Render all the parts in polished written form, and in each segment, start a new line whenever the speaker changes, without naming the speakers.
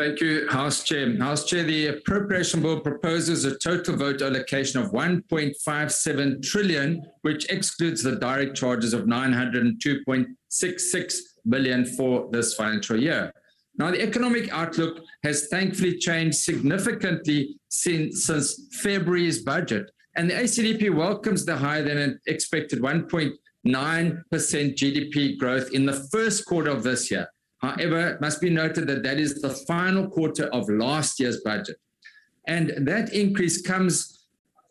Thank you, House Chair. House Chair, the Appropriation Bill proposes a total vote allocation of 1.57 trillion, which excludes the direct charges of 902.66 billion for this financial year. Now, the economic outlook has thankfully changed significantly since February's budget, and the ACDP welcomes the higher than expected 1.9% GDP growth in the first quarter of this year. However, it must be noted that that is the final quarter of last year's budget. And that increase comes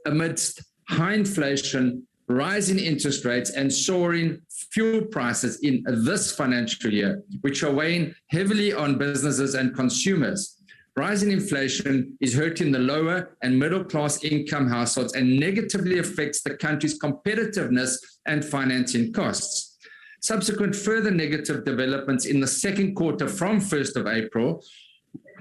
amidst high inflation, rising interest rates, and soaring fuel prices in this financial year, which are weighing heavily on businesses and consumers. Rising inflation is hurting the lower and middle class income households and negatively affects the country's competitiveness and financing costs. Subsequent further negative developments in the second quarter from 1st of April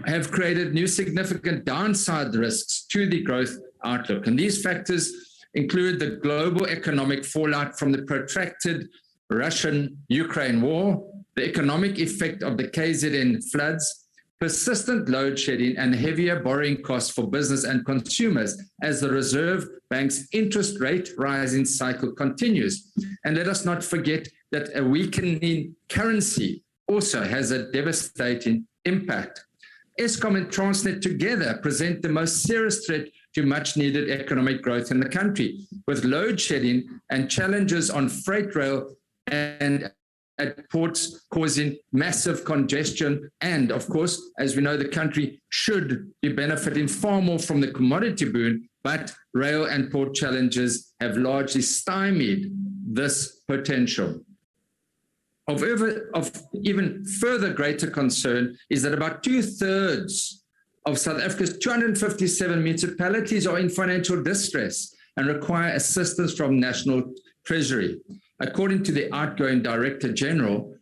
have created new significant downside risks to the growth outlook. And these factors include the global economic fallout from the protracted Russian-Ukraine war, the economic effect of the KZN floods, persistent load shedding, and heavier borrowing costs for business and consumers as the Reserve Bank's interest rate rising cycle continues. And let us not forget that a weakening currency also has a devastating impact. Eskom and Transnet together present the most serious threat to much needed economic growth in the country, with load shedding and challenges on freight rail and at ports causing massive congestion. And of course, as we know, the country should be benefiting far more from the commodity boom, but rail and port challenges have largely stymied this potential. Of even further greater concern is that about 2/3 of South Africa's 257 municipalities are in financial distress and require assistance from National Treasury. According to the outgoing Director General,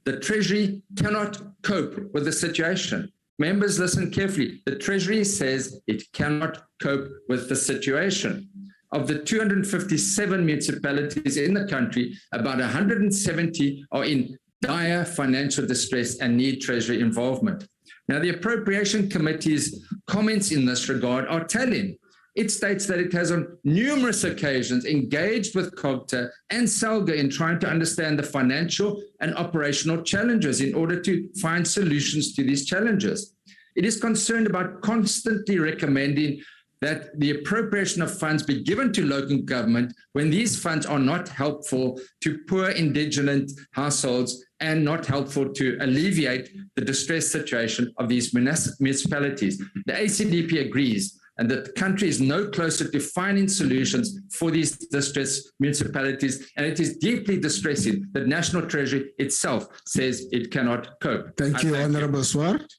the Treasury cannot cope with the situation. Members, listen carefully. The Treasury says it cannot cope with the situation. Of the 257 municipalities in the country, about 170 are in dire financial distress and need Treasury involvement. Now, the Appropriation Committee's comments in this regard are telling. It states that it has on numerous occasions engaged with COGTA and SALGA in trying to understand the financial and operational challenges in order to find solutions to these challenges. It is concerned about constantly recommending that the appropriation of funds be given to local government when these funds are not helpful to poor indigenous households and not helpful to alleviate the distress situation of these municipalities. The ACDP agrees, and that the country is no closer to finding solutions for these distressed municipalities, and it is deeply distressing that National Treasury itself says it cannot cope.
Thank you, Honorable Swart.